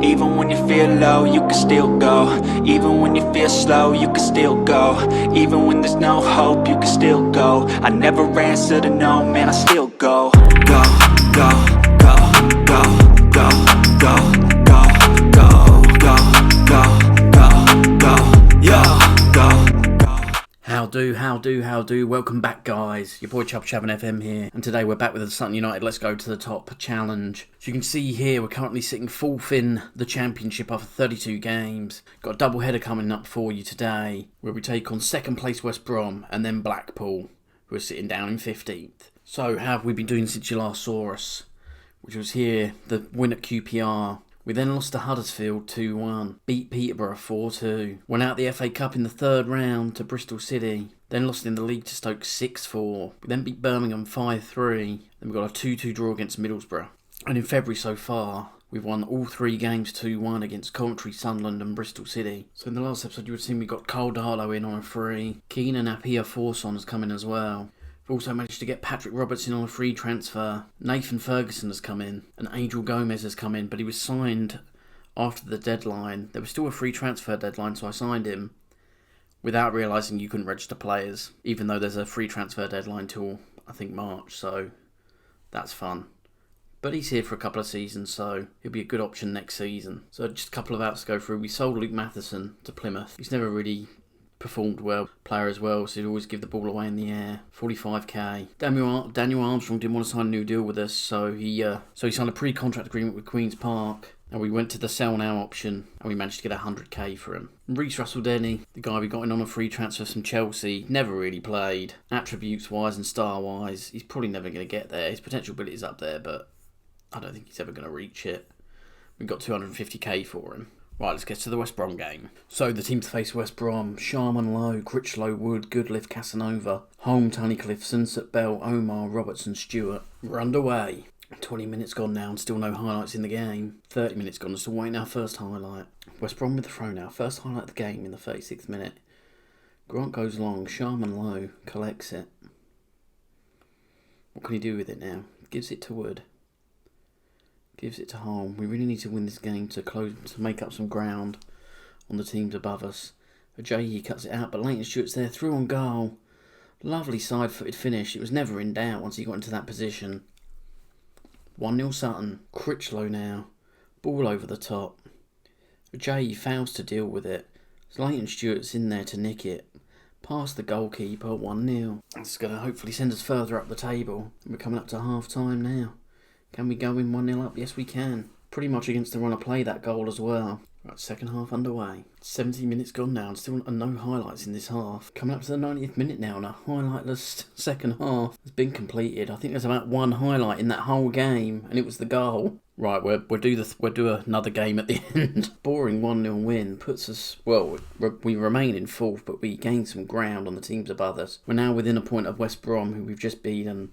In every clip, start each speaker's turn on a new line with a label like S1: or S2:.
S1: Even when you feel low, you can still go. Even when you feel slow, you can still go. Even when there's no hope, you can still go. I never answer to no, man, I still go. Go, go, go, go, go, go, go, go, go, go, go, go, yo, go. How do, welcome back guys, your boy Chub Chavin FM here, and today we're back with the Sutton United Let's Go to the Top challenge. As you can see here, we're currently sitting 4th in the championship after 32 games. Got a double header coming up for you today, where we take on 2nd place West Brom and then Blackpool, who are sitting down in 15th. So how have we been doing since you last saw us? Which was here, the win at QPR. We then lost to Huddersfield 2-1, beat Peterborough 4-2, went out the FA Cup in the 3rd round to Bristol City, then lost in the league to Stoke 6-4, we then beat Birmingham 5-3, then we got a 2-2 draw against Middlesbrough. And in February so far, we've won all 3 games 2-1 against Coventry, Sunderland and Bristol City. So in the last episode you would have seen we got Cole Darlow in on a free, Keenan Appiah Forson has come in as well. We've also managed to get Patrick Robertson on a free transfer. Nathan Ferguson has come in, and Angel Gomez has come in, but he was signed after the deadline. There was still a free transfer deadline, so I signed him without realising you couldn't register players, even though there's a free transfer deadline till, I think, March, so that's fun. But he's here for a couple of seasons, so he'll be a good option next season. So just a couple of outs to go through. We sold Luke Matheson to Plymouth. He's never really performed well, player as well, so he'd always give the ball away in the air. 45k. Daniel Armstrong didn't want to sign a new deal with us, so he signed a pre-contract agreement with Queen's Park, and we went to the sell now option, and we managed to get 100k for him. Reece Russell-Denny, the guy we got in on a free transfer from Chelsea, never really played. Attributes wise and star wise, he's probably never going to get there. His potential ability is up there, but I don't think he's ever going to reach it. We got 250k for him. Right, let's get to the West Brom game. So the team to face West Brom: Sharman Lowe, Critchlow, Wood, Goodliff, Casanova, Holm, Tunnicliffe, Sunset, Bell, Omar, Robertson, Stewart. We're underway. 20 minutes gone now and still no highlights in the game. 30 minutes gone and still waiting our first highlight. West Brom with the throw now. First highlight of the game in the 36th minute. Grant goes long. Sharman Lowe collects it. What can he do with it now? Gives it to Wood. Gives it to Holm. We really need to win this game to make up some ground on the teams above us. Ajayi cuts it out, but Leighton Stewart's there, through on goal. Lovely side-footed finish. It was never in doubt once he got into that position. 1-0 Sutton. Critchlow now. Ball over the top. Ajayi fails to deal with it. Leighton Stewart's in there to nick it. Past the goalkeeper, 1-0. That's going to hopefully send us further up the table. We're coming up to half-time now. Can we go in 1-0 up? Yes, we can. Pretty much against the run of play, that goal as well. Right, second half underway. 70 minutes gone now and still no highlights in this half. Coming up to the 90th minute now and a highlightless second half has been completed. I think there's about one highlight in that whole game and it was the goal. Right, we'll do another game at the end. Boring 1-0 win puts us, well, we remain in 4th, but we gain some ground on the teams above us. We're now within a point of West Brom, who we've just beaten.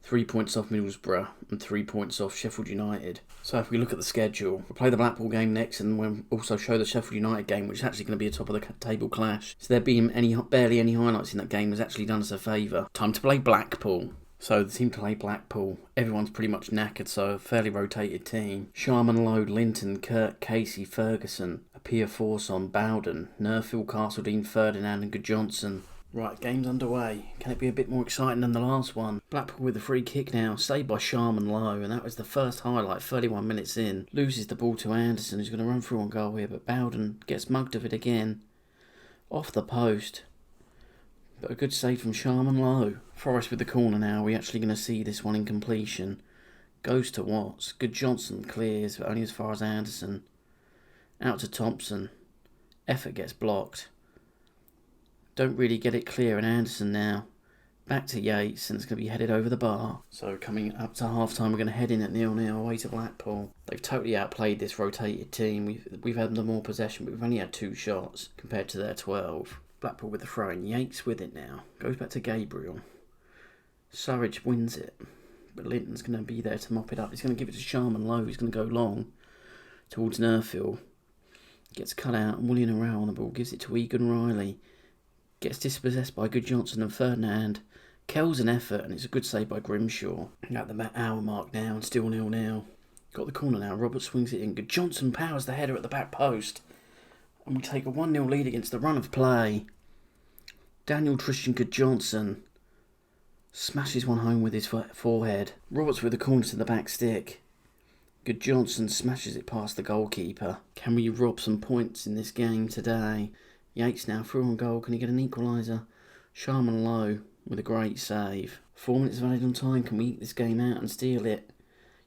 S1: 3 points off Middlesbrough and 3 points off Sheffield United. So if we look at the schedule, we'll play the Blackpool game next and we'll also show the Sheffield United game, which is actually going to be a top of the table clash. So there being barely any highlights in that game has actually done us a favour. Time to play Blackpool. So the team to play Blackpool. Everyone's pretty much knackered, so a fairly rotated team. Sharman, Lowe, Linton, Kirk, Casey, Ferguson, Appiah Forson, Bowden, Nerfield, Castledine, Ferdinand and Good Johnson. Right, game's underway. Can it be a bit more exciting than the last one? Blackpool with a free kick now, saved by Sharman Lowe, and that was the first highlight, 31 minutes in. Loses the ball to Anderson, who's going to run through on goal here, but Bowden gets mugged of it again. Off the post. But a good save from Sharman Lowe. Forrest with the corner now, we're actually going to see this one in completion. Goes to Watts. Good Johnson clears, but only as far as Anderson. Out to Thompson. Effort gets blocked. Don't really get it clear, and Anderson now. Back to Yates, and it's going to be headed over the bar. So coming up to half-time, we're going to head in at 0-0 away to Blackpool. They've totally outplayed this rotated team. We've had them more possession, but we've only had 2 shots compared to their 12. Blackpool with the throw, and Yates with it now. Goes back to Gabriel. Surridge wins it, but Linton's going to be there to mop it up. He's going to give it to Sharman Lowe. He's going to go long towards Nerfield. Gets cut out, and William Arrow on the ball. Gives it to Egan Riley. Gets dispossessed by Good Johnson and Ferdinand. Kells an effort, and it's a good save by Grimshaw. At the hour mark now, and still 0-0. Got the corner now. Roberts swings it in. Good Johnson powers the header at the back post. And we take a 1-0 lead against the run of play. Daniel Tristan Good Johnson smashes one home with his forehead. Roberts with the corner to the back stick. Good Johnson smashes it past the goalkeeper. Can we rob some points in this game today? Yates now through on goal. Can he get an equaliser? Sharman Lowe with a great save. 4 minutes of added time. Can we eke this game out and steal it?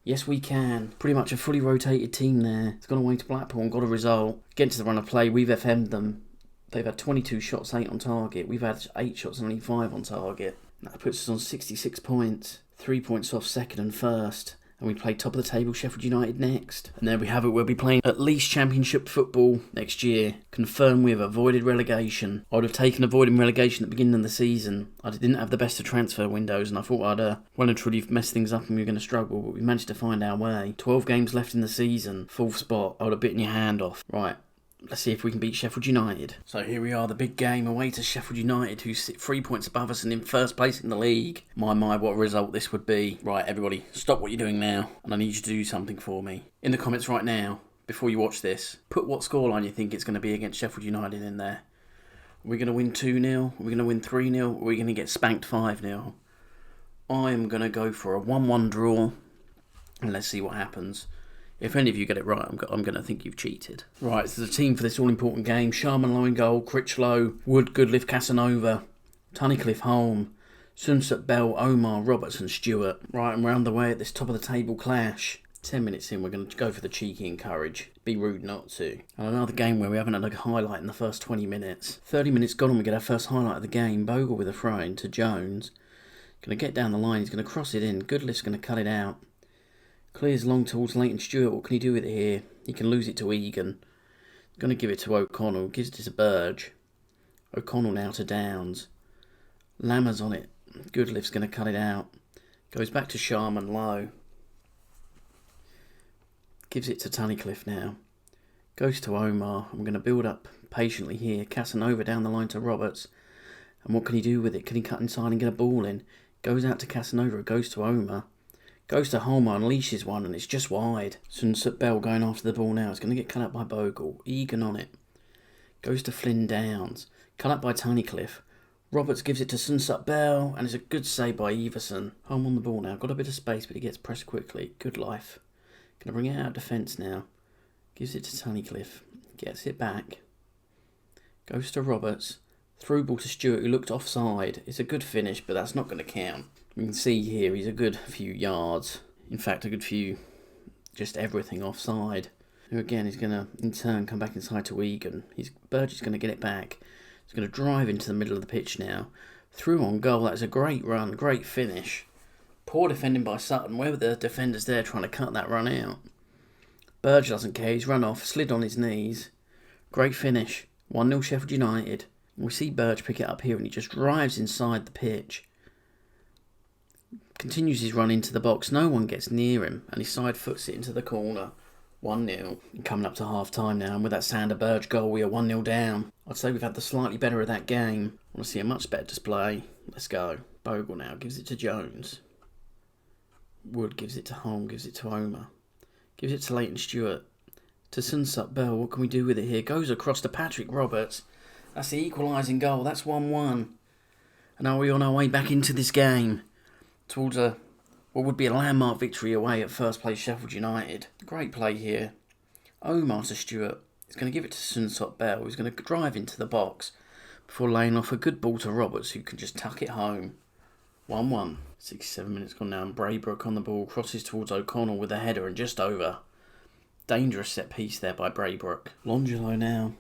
S1: Yes, we can. Pretty much a fully rotated team there. It's gone away to Blackpool and got a result. Against the run of play, we've FM'd them. They've had 22 shots, 8 on target. We've had 8 shots and only 5 on target. That puts us on 66 points. 3 points off second and first. And we play top of the table Sheffield United next. And there we have it. We'll be playing at least Championship football next year. Confirmed we have avoided relegation. I would have taken avoiding relegation at the beginning of the season. I didn't have the best of transfer windows and I thought I'd well and truly mess things up and we were going to struggle. But we managed to find our way. 12 games left in the season. 4th spot. I would have bitten your hand off. Right. Let's see if we can beat Sheffield United. So here we are, the big game away to Sheffield United, who sit 3 points above us and in first place in the league. My, what a result this would be. Right, everybody, stop what you're doing now, and I need you to do something for me. In the comments right now, before you watch this, put what scoreline you think it's going to be against Sheffield United in there. Are we going to win 2-0? Are we going to win 3-0? Or are we going to get spanked 5-0? I'm going to go for a 1-1 draw, and let's see what happens. If any of you get it right, I'm going to think you've cheated. Right, so the team for this all-important game. Sharman Lowe in goal, Critchlow, Wood, Goodliff, Casanova, Tunnicliffe, Holm, Sunset, Bell, Omar, Roberts and Stewart. Right, and round the way at this top-of-the-table clash. 10 minutes in, we're going to go for the cheeky encourage. Be rude not to. And another game where we haven't had a highlight in the first 20 minutes. 30 minutes gone and we get our first highlight of the game. Bogle with a throw-in to Jones. Going to get down the line, he's going to cross it in. Goodliff's going to cut it out. Clears long towards Leighton Stewart. What can he do with it here? He can lose it to Egan. Going to give it to O'Connell. Gives it to Burge. O'Connell now to Downs. Lammers on it. Goodliff's going to cut it out. Goes back to Sharman Lowe. Gives it to Tunnicliffe now. Goes to Omar. I'm going to build up patiently here. Casanova down the line to Roberts. And what can he do with it? Can he cut inside and get a ball in? Goes out to Casanova. Goes to Omar. Goes to Holmer, unleashes one, and it's just wide. Sunset Bell going after the ball now. It's going to get cut up by Bogle. Egan on it. Goes to Flynn Downs. Cut up by Tunnicliffe. Roberts gives it to Sunset Bell, and it's a good save by Everson. Holm on the ball now. Got a bit of space, but he gets pressed quickly. Good life. Going to bring it out of defence now. Gives it to Tunnicliffe. Gets it back. Goes to Roberts. Through ball to Stewart, who looked offside. It's a good finish, but that's not going to count. We can see here he's a good few yards. In fact, a good few, just everything offside. Who again is going to, in turn, come back inside to Egan. Burge is going to get it back. He's going to drive into the middle of the pitch now. Through on goal. That's a great run, great finish. Poor defending by Sutton. Where were the defenders there trying to cut that run out? Burge doesn't care. He's run off, slid on his knees. Great finish. 1-0 Sheffield United. We see Burge pick it up here and he just drives inside the pitch. Continues his run into the box. No one gets near him and he side foots it into the corner. 1-0. Coming up to half time now, and with that Sander Burge goal we are 1-0 down. I'd say we've had the slightly better of that game. I want to see a much better display. Let's go. Bogle now gives it to Jones. Wood gives it to Holm, gives it to Omar. Gives it to Leighton Stewart. To Sunset Bell. What can we do with it here? Goes across to Patrick Roberts. That's the equalising goal. That's 1-1. And are we on our way back into this game? Towards what would be a landmark victory away at first place Sheffield United. Great play here. Omar to Stewart. He's going to give it to Sunset Bell. He's going to drive into the box before laying off a good ball to Roberts, who can just tuck it home. 1-1. 67 minutes gone now, and Braybrook on the ball. Crosses towards O'Connell with a header and just over. Dangerous set piece there by Braybrook. Longelo now.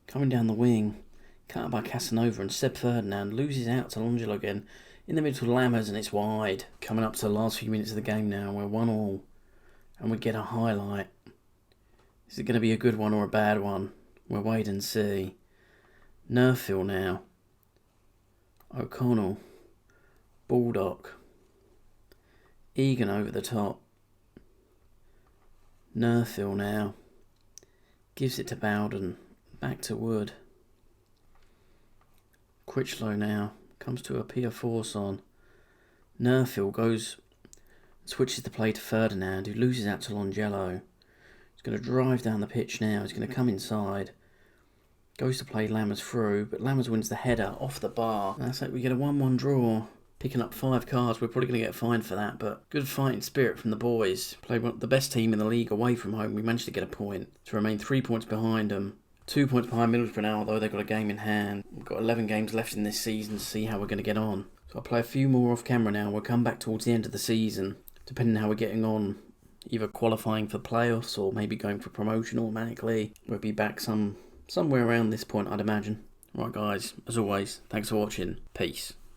S1: Coming down the wing. Cut by Casanova, and Seb Ferdinand loses out to Longelo again. In the middle to Lammers, and it's wide. Coming up to the last few minutes of the game now. We're 1-1. And we get a highlight. Is it going to be a good one or a bad one? We'll wait and see. Nerfill now. O'Connell. Baldock. Egan over the top. Nerfill now. Gives it to Bowden. Back to Wood. Critchlow now. Comes to a Pia Force on. Nerfill goes Switches the play to Ferdinand, who loses out to Longello. He's going to drive down the pitch now. He's going to come inside. Goes to play Lammers through, but Lammers wins the header off the bar. That's it, we get a 1-1 draw. Picking up 5 cards, we're probably going to get fined for that, but good fighting spirit from the boys. Played the best team in the league away from home. We managed to get a point to remain 3 points behind them. 2 points behind Middlesbrough now, although they've got a game in hand. We've got 11 games left in this season to see how we're going to get on. So I'll play a few more off camera now. We'll come back towards the end of the season, depending on how we're getting on, either qualifying for playoffs or maybe going for promotion automatically. We'll be back somewhere around this point, I'd imagine. Right guys, as always, thanks for watching. Peace.